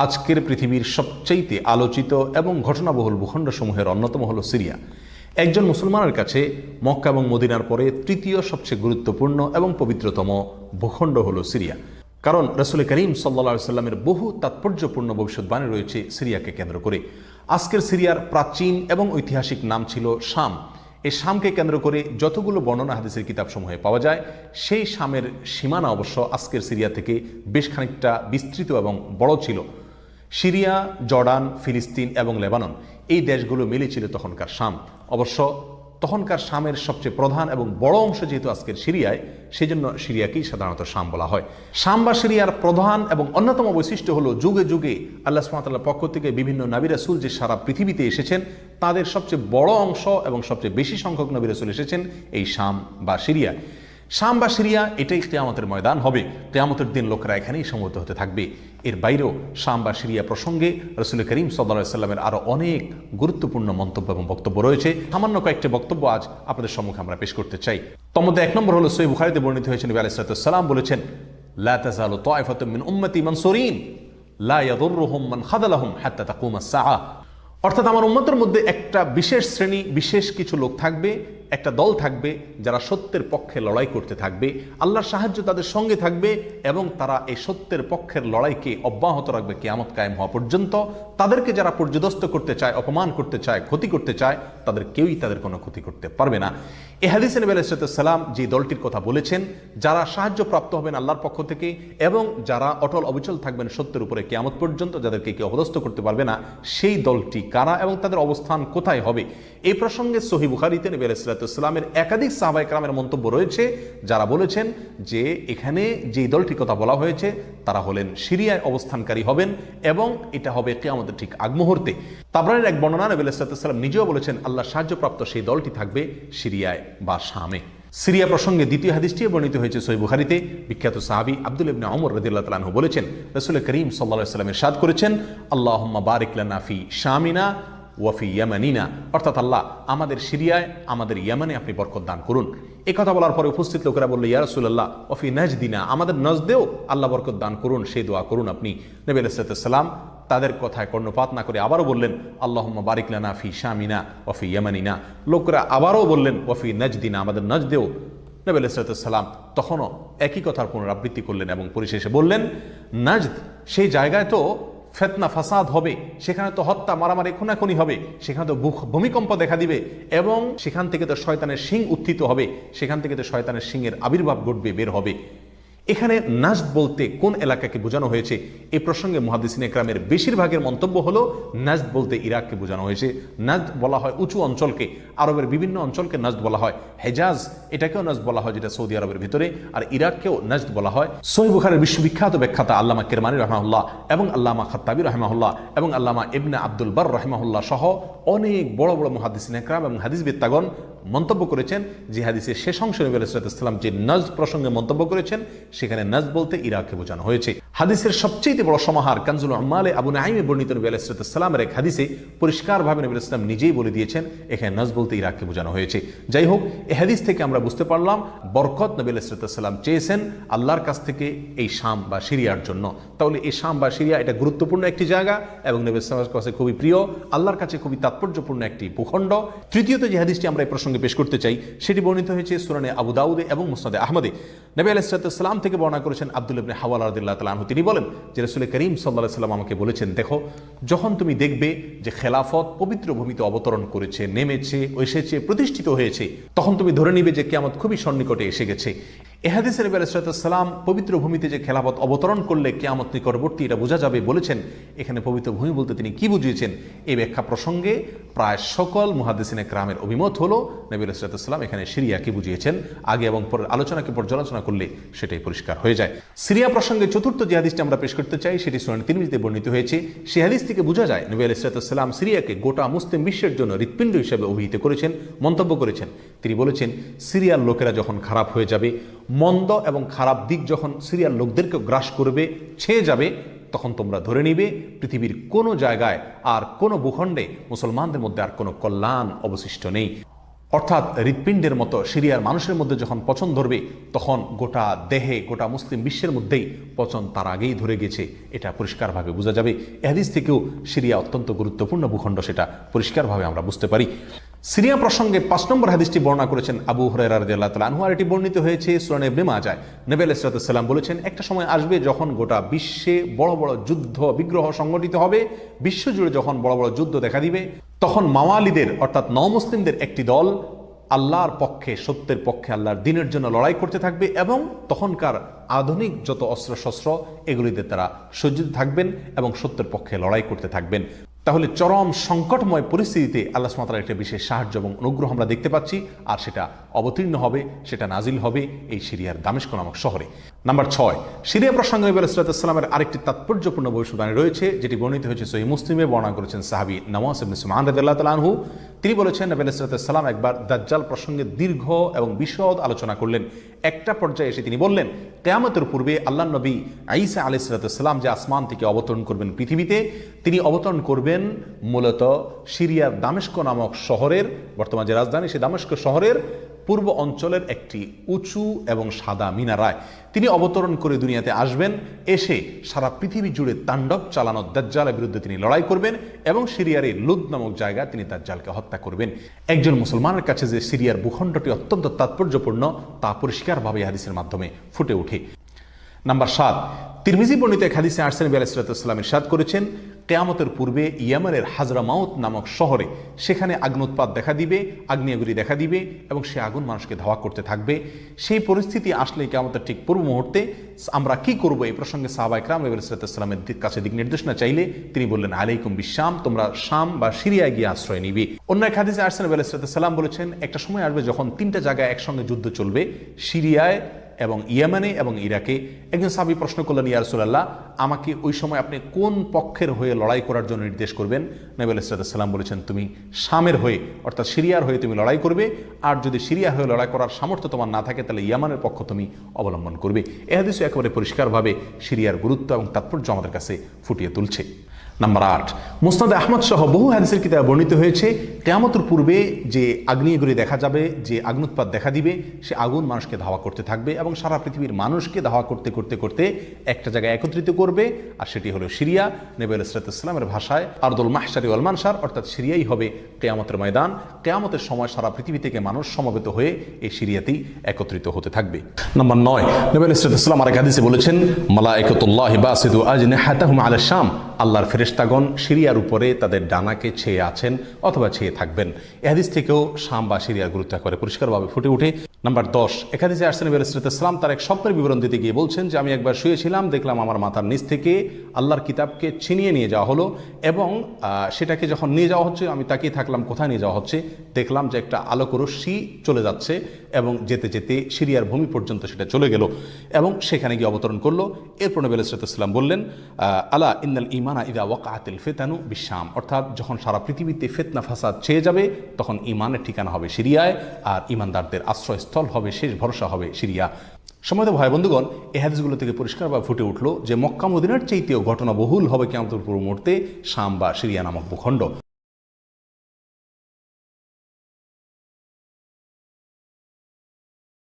আজকের পৃথিবীর সবচেয়ে আলোচিত এবং ঘটনাবহুল ভূখণ্ডসমূহের অন্যতম হলো সিরিয়া। একজন মুসলমানের কাছে মক্কা এবং মদিনার পরে তৃতীয় সবচেয়ে গুরুত্বপূর্ণ এবং পবিত্রতম ভূখণ্ড হলো সিরিয়া। কারণ রাসূল করিম সাল্লাল্লাহু আলাইহি ওয়াসাল্লামের বহু তাৎপর্যপূর্ণ ভবিষ্যৎবাণী রয়েছে সিরিয়াকে কেন্দ্র করে। আজকের সিরিয়ার প্রাচীন এবং ঐতিহাসিক নাম ছিল শাম। এই শামকে কেন্দ্র করে যতগুলো বর্ণনা হাদিসের কিতাবসমূহে পাওয়া যায়, সেই শামের সীমানা অবশ্য আজকের সিরিয়া থেকে বেশ খানিকটা বিস্তৃত এবং বড় ছিল। সিরিয়া, জর্ডান, ফিলিস্তিন এবং লেবানন এই দেশগুলো মিলে ছিল তখনকার শাম। অবশ্য তখনকার শামের সবচেয়ে প্রধান এবং বড় অংশ যেহেতু আজকের সিরিয়ায়, সেই জন্য সিরিয়াকেই সাধারণত শাম বলা হয়। শাম বা সিরিয়ার প্রধান এবং অন্যতম বৈশিষ্ট্য হলো যুগে যুগে আল্লাহ সুবহানাহু ওয়া তাআলার পক্ষ থেকে বিভিন্ন নবী রাসূল যে সারা পৃথিবীতে এসেছেন, তাদের সবচেয়ে বড় অংশ এবং সবচেয়ে বেশি সংখ্যক নবী রাসূল এসেছেন এই শাম বা সিরিয়া। শাম বা সিরিয়া এটাই কিয়ামতের ময়দান হবে। কিয়ামতের দিন লোকেরা এখানেই সমবেত হতে থাকবে। এর বাইরেও শাম বা সিরিয়া প্রসঙ্গে রাসূল করিম সাল্লাল্লাহু আলাইহি ওয়াসাল্লামের আরও অনেক গুরুত্বপূর্ণ মন্তব্য এবং বক্তব্য রয়েছে। সামান্য কয়েকটি বক্তব্য আজ আপনাদের সম্মুখে আমরা পেশ করতে চাই। তার মধ্যে এক নম্বর হলো সহিহ বুখারীতে বর্ণিত হয়েছে, নবী আলাইহিস সালাতু ওয়াস সালাম বলেছেন, লা তাযালু তায়ফাতুম মিন উম্মতি মানসুরিন লা ইয়াদুররুহুম মান খাযালাহুম হাত্তা তাকুমাস সাআ। অর্থাৎ আমার উম্মতের মধ্যে একটা বিশেষ শ্রেণী, বিশেষ কিছু লোক থাকবে, একটা দল থাকবে যারা সত্যের পক্ষে লড়াই করতে থাকবে, আল্লাহর সাহায্য তাদের সঙ্গে থাকবে এবং তারা এই সত্যের পক্ষের লড়াইকে অব্যাহত রাখবে কিয়ামত কায়েম হওয়া পর্যন্ত। তাদেরকে যারা পর্যদস্ত করতে চায়, অপমান করতে চায়, ক্ষতি করতে চায়, তাদের কেউই তাদের কোনো ক্ষতি করতে পারবে না। এই হাদিসে নবী আলাইহিস সালাম যে দলটির কথা বলেছেন, যারা সাহায্য প্রাপ্ত হবেন আল্লাহর পক্ষ থেকে এবং যারা অটল অবিচল থাকবেন সত্যের উপরে কিয়ামত পর্যন্ত, যাদেরকে কেউ অপদস্থ করতে পারবে না, সেই দলটি কারা এবং তাদের অবস্থান কোথায় হবে, এই প্রসঙ্গে সহিহ বুখারীতে নবী আলাইহিস সালামের একাধিক সাহাবায়ে কেরামের মন্তব্য রয়েছে, যারা বলেছেন যে এখানে যে দলটির কথা বলা হয়েছে তারা হলেন সিরিয়ায় অবস্থানকারী হবেন এবং এটা হবে কিয়ামতের ঠিক আগ মুহূর্তে। তাবরানীর এক বর্ণনা নবী আলাইহিস সালাম নিজেও বলেছেন আল্লাহর সাহায্যপ্রাপ্ত সেই দলটি থাকবে সিরিয়ায় বা শামে। সিরিয়া প্রসঙ্গে দ্বিতীয় হাদিসটি বর্ণিত হয়েছে সহিহ বুখারীতে। বিখ্যাত সাহাবী আব্দুল্লাহ ইবনে ওমর রাদিয়াল্লাহু তাআলা আনহু বলেছেন, রাসূল করিম সাল্লাল্লাহু আলাইহি ওয়াসাল্লাম ইরশাদ করেছেন, আল্লাহুম্মা বারিক লানা ফি শামিনা ওয়াফি ইয়ামানিনা, অর্থাৎ আল্লাহ আমাদের সিরিয়ায়, আমাদের ইয়ামানে আপনি বরকত দান করুন। এই কথা বলার পরে উপস্থিত লোকেরা বলল, ইয়া রাসূলুল্লাহ ওয়াফি নাজদিনা, আমাদের নজদেও আল্লাহ বরকত দান করুন, সেই দোয়া করুন আপনি। নবী আলাইহিস সালাম তাদের কথায় কর্ণপাত না করে আবারও বললেন, আল্লাহুম্মা বারিক লানা ফি শামিনা ওয়াফি ইয়ামানিনা। লোকেরা আবারও বললেন ওয়াফি নাজদিনা, আমাদের নজদেও। নবী আলাইহিস সালাম তখনও একই কথার পুনরাবৃত্তি করলেন এবং পরিশেষে বললেন, নাজদ সেই জায়গায় তো ফিতনা ফাসাদ হবে, সেখানে তো হত্যা, মারামারি, খুনাখুনি হবে, সেখানে তো ভূমিকম্প দেখা দিবে এবং সেখান থেকে তো শয়তানের শিং উত্থিত হবে, সেখান থেকে তো শয়তানের শিংয়ের আবির্ভাব ঘটবে, বের হবে। এখানে নাজদ বলতে কোন এলাকাকে বোঝানো হয়েছে, এই প্রসঙ্গে মুহাদ্দিসিনে কেরামের বেশিরভাগের মন্তব্য হলো নাজদ বলতে ইরাককে বোঝানো হয়েছে। নাজদ বলা হয় উঁচু অঞ্চলকে, আরবের বিভিন্ন অঞ্চলকে নাজদ বলা হয়। হেজাজ এটাকেও নাজদ বলা হয়, যেটা সৌদি আরবের ভিতরে, আর ইরাককেও নাজদ বলা হয়। সহিহ বুখারীর বিশ্ববিখ্যাত ব্যাখ্যাতা আল্লামা কিরমানী রাহিমাহুল্লাহ এবং আল্লামা খাত্তাবী রাহিমাহুল্লাহ এবং আল্লামা ইবনে আব্দুল বার রাহিমাহুল্লাহ সহ অনেক বড় বড় মুহাদ্দিসিনে কেরাম এবং হাদিসবিদগণ মন্তব্য করেছেন যে হাদিসের শেষ অংশে নবী আলাইহিস সালাম যে নাজদ প্রসঙ্গে মন্তব্য করেছেন, সেখানে নাজদ বলতে ইরাককে বোঝানো হয়েছে। হাদিসের সবচেয়ে বড় সমাহার কানজুল উম্মালে আবু নাঈমে বর্ণিত নবী আলাইহিস সালামের এক হাদিসে পরিষ্কারভাবে নবী আলাইহিস সালাম নিজেই বলে দিয়েছেন এখানে নাজদ বলতে ইরাককে বোঝানো হয়েছে। যাই হোক, এই হাদিস থেকে আমরা বুঝতে পারলাম বরকত নবী আলাইহিস সালাম চেয়েছেন আল্লাহর কাছ থেকে এই শাম বা সিরিয়ার জন্য। তাহলে এই শাম বা সিরিয়া এটা গুরুত্বপূর্ণ একটি জায়গা এবং নবী আলাইহিস সালামের কাছে খুবই প্রিয়, আল্লাহর কাছে খুবই তাৎপর্যপূর্ণ একটি ভূখণ্ড। তৃতীয়ত যে হাদিসটি আমরা এই প্রসঙ্গে পেশ করতে চাই, সেটি বর্ণিত হয়েছে সুনানে আবু দাউদে এবং মুসনাদে আহমদে। নবী আলাইহিস সালাম থেকে বর্ণনা করেছেন আব্দুল্লাহ ইবনে হাওয়ালা রাদিয়াল্লাহু তাআলা আনহু, তিনি বলেন যে রাসূল করিম সাল্লাল্লাহু আলাইহি ওয়াসাল্লাম আমাকে বলেছেন, দেখো যখন তুমি দেখবে যে খেলাফত পবিত্র ভূমিতে অবতরণ করেছে, নেমেছে, এসেছে, প্রতিষ্ঠিত হয়েছে, তখন তুমি ধরে নিবে যে কিয়ামত খুবই সন্নিকটে এসে গেছে। এ হাদিসে নবী আলাইহিস সালাম পবিত্র ভূমিতে যে খেলাফত অবতরণ করলে কিয়ামত নিকটবর্তী এটা বোঝা যাবে বলেছেন। এখানে পবিত্র ভূমি বলতে তিনি কি বুঝিয়েছেন, এই ব্যাখ্যা প্রসঙ্গে প্রায় সকল মুহাদ্দিসিনে কেরামের অভিমত হলো নবী আলাইহিস সালাম এখানে সিরিয়াকে বুঝিয়েছেন। আগে এবং পরের আলোচনাকে পর্যালোচনা করলে সেটাই পরিষ্কার হয়ে যায়। সিরিয়া প্রসঙ্গে চতুর্থ যে হাদিসটি আমরা পেশ করতে চাই, সেটি সুনান তিরমিজিতে বর্ণিত হয়েছে। সেই হাদিস থেকে বোঝা যায় নবী আলাইহিস সালাম সিরিয়াকে গোটা মুসলিম বিশ্বের জন্য হৃৎপিণ্ড হিসেবে অভিহিত করেছেন, মন্তব্য করেছেন। তিনি বলেছেন, সিরিয়ার লোকেরা যখন খারাপ হয়ে যাবে, মন্দ এবং খারাপ দিক যখন সিরিয়ার লোকদেরকে গ্রাস করবে, ছেয়ে যাবে, তখন তোমরা ধরে নিবে পৃথিবীর কোনো জায়গায় আর কোনো ভূখণ্ডে মুসলমানদের মধ্যে আর কোনো কল্যাণ অবশিষ্ট নেই। অর্থাৎ হৃৎপিণ্ডের মতো সিরিয়ার মানুষের মধ্যে যখন পচন ধরবে তখন গোটা দেহে, গোটা মুসলিম বিশ্বের মধ্যেই পচন তার আগেই ধরে গেছে, এটা পরিষ্কারভাবে বোঝা যাবে। এ হাদিস থেকেও সিরিয়া অত্যন্ত গুরুত্বপূর্ণ ভূখণ্ড, সেটা পরিষ্কারভাবে আমরা বুঝতে পারি। সিরিয়া প্রসঙ্গে 5 নম্বর হাদিসটি বর্ণনা করেছেন আবু হুরায়রা রাদিয়াল্লাহু তাআলা আনহু, আর এটি বর্ণিত হয়েছে সুনান ইবনে মাজাহ। নবী আলাইহিস সালাম বলেছেন, একটা সময় আসবে যখন গোটা বিশ্বে বড় বড় যুদ্ধ বিগ্রহ সংগঠিত হবে, বিশ্বজুড়ে যখন বড় বড় যুদ্ধ দেখা দিবে, তখন মাওয়ালিদের অর্থাৎ নওমুসলিমদের একটি দল আল্লাহর পক্ষে, সত্যের পক্ষে, আল্লাহর দ্বীনের জন্য লড়াই করতে থাকবে এবং তখনকার আধুনিক যত অস্ত্রশস্ত্র এগুলিতে তারা সজ্জিত থাকবেন এবং সত্যের পক্ষে লড়াই করতে থাকবেন। তাহলে চরম সংকটময় পরিস্থিতিতে আল্লাহ সুবহানাহু ওয়া তাআলার একটা বিশেষ সাহায্য এবং অনুগ্রহ আমরা দেখতে পাচ্ছি, আর সেটা অবতীর্ণ হবে, সেটা নাজিল হবে এই সিরিয়ার দামেস্ক নামক শহরে। নাম্বার 6, সিরিয়া প্রসঙ্গে নবী আলাইহিস সালামের আরেকটি তাৎপর্যপূর্ণ ভবিষ্যদ্বাণী রয়েছে, যেটি বর্ণিত হয়েছে সহিহ মুসলিমে। বর্ণনা করেছেন সাহাবী নওয়াস ইবনে সুমাআন রাদিয়াল্লাহু তাআলা আনহু। তিনি বলেছেন, নবী আলাইহিস সালাম একবার দাজ্জাল প্রসঙ্গে দীর্ঘ এবং বিশদ আলোচনা করলেন। একটা পর্যায়ে এসে তিনি বললেন, কিয়ামতের পূর্বে আল্লাহর নবী ঈসা আলাইহিস সালাম যে আসমান থেকে অবতরণ করবেন পৃথিবীতে, তিনি অবতরণ করবেন মূলত সিরিয়ার দামেস্ক নামক শহরের, বর্তমান যে রাজধানী সেই দামেস্ক শহরের পূর্ব অঞ্চলের একটি উঁচু এবং সাদা মিনারায় তিনি অবতরণ করে দুনিয়াতে আসবেন। এসে সারা পৃথিবী জুড়ে তাণ্ডব চালানো দাজ্জালের বিরুদ্ধে তিনি লড়াই করবেন এবং সিরিয়ার এই লুদ নামক জায়গায় তিনি দাজ্জালকে হত্যা করবেন। একজন মুসলমানের কাছে যে সিরিয়ার ভূখণ্ডটি অত্যন্ত তাৎপর্যপূর্ণ তা পরিষ্কারভাবে হাদিসের মাধ্যমে ফুটে ওঠে। নাম্বার 7, তিরমিজি বর্ণিত এক হাদিসে আসছেন নবী আলাইহিস সালাম ইরশাদ করেছেন, কিয়ামতের পূর্বে ইয়েমেনের হাজরামাউত নামক শহরে সেখানে আগ্নোৎপাত দেখা দিবে, আগ্নেয়গিরি দেখা দিবে এবং সে আগুন মানুষকে ধাওয়া করতে থাকবে। সেই পরিস্থিতি আসলে কিয়ামতের ঠিক পূর্ব মুহূর্তে আমরা কি করব, এই প্রসঙ্গে সাহাবায়ে কেরাম নবী আলাইহিস সালামের কাছে দিক নির্দেশনা চাইলে তিনি বললেন, আলাইকুম বিশাম, তোমরা শাম বা সিরিয়ায় গিয়ে আশ্রয় নিবে। অন্য এক হাদিসে আসছেন নবী আলাইহিস সালাম বলেছেন, একটা সময় আসবে যখন 3টা জায়গায় একসঙ্গে যুদ্ধ চলবে, সিরিয়ায় এবং ইয়েমেনে এবং ইরাকে। একজন সাহাবী প্রশ্ন করলেন, ইয়া রাসূলুল্লাহ, আমাকে ওই সময় আপনি কোন পক্ষের হয়ে লড়াই করার জন্য নির্দেশ করবেন? নবী আলাইহিস সালাম বলেছেন, তুমি শামের হয়ে অর্থাৎ সিরিয়ার হয়ে তুমি লড়াই করবে, আর যদি সিরিয়া হয়ে লড়াই করার সামর্থ্য তোমার না থাকে তাহলে ইয়েমেনের পক্ষ তুমি অবলম্বন করবে। এই হাদিসে একেবারে পরিষ্কারভাবে সিরিয়ার গুরুত্ব এবং তাৎপর্য আমাদের কাছে ফুটিয়ে তুলছে। নাম্বার 8, মুসনাদে আহমদ সহ বহু হাদিসের কিতাবে বর্ণিত হয়েছে, কিয়ামতের পূর্বে যে আগ্নেয়গিরি দেখা যাবে, যে আগ্নোৎপাত দেখা দিবে, সে আগুন মানুষকে ধাওয়া করতে থাকবে এবং সারা পৃথিবীর মানুষকে ধাওয়া করতে করতে করতে একটা জায়গায় একত্রিত করবে, আর সেটি হলো সিরিয়া। নবী আলাইহিস সালামের ভাষায় আরদুল মাহশারি ওয়াল মানশার, অর্থাৎ সিরিয়াই হবে কিয়ামতের ময়দান। কিয়ামতের সময় সারা পৃথিবী থেকে মানুষ সমবেত হয়ে এই সিরিয়াতেই একত্রিত হতে থাকবে। নাম্বার 9, নবী আলাইহিস সালাম আরেক হাদিসে বলেছেন, মালায়েকাতুল্লাহি বাসিদু আজনিহাতাহুম আলা শাম, আল্লাহর ফেরেশতাগণ সিরিয়ার উপরে তাদের ডানাকে ছেয়ে আছেন অথবা ছেয়ে থাকবেন। এই হাদিস থেকেও শাম বা সিরিয়ার গুরুত্ব করে পরিষ্কারভাবে ফুটে ওঠে। নাম্বার 10, এক হাদিসে আসছেন নবী আলাইহিস সালাম তার এক স্বপ্নের বিবরণ দিতে গিয়ে বলছেন যে, আমি একবার শুয়েছিলাম, দেখলাম আমার মাথার নিচ থেকে আল্লাহর কিতাবকে ছিনিয়ে নিয়ে যাওয়া হলো এবং সেটাকে যখন নিয়ে যাওয়া হচ্ছে আমি তাকিয়ে থাকলাম কোথায় নিয়ে যাওয়া হচ্ছে। দেখলাম যে একটা আলোক রশ্মি চলে যাচ্ছে এবং যেতে যেতে সিরিয়ার ভূমি পর্যন্ত সেটা চলে গেল এবং সেখানে গিয়ে অবতরণ করলো। এরপর নবী আলাইহিস সালাম বললেন, আলা ইন্নাল ঈমানা ইযা ওয়াকাআতিল ফিতানু বিশাম, অর্থাৎ যখন সারা পৃথিবীতে ফিতনা ফাসাদ ছেয়ে যাবে তখন ঈমানের ঠিকানা হবে সিরিয়ায়, আর ঈমানদারদের আশ্রয়স্থল হবে, শেষ ভরসা হবে সিরিয়া। সম্মানিত ভাই বন্ধুগণ, এই হাদিসগুলো থেকে পরিষ্কারভাবে ফুটে উঠলো যে মক্কা মদিনার চাইতেও ঘটনাবহুল হবে কিয়ামতের পূর্ব মুহূর্তে শাম বা সিরিয়া নামক ভূখণ্ড।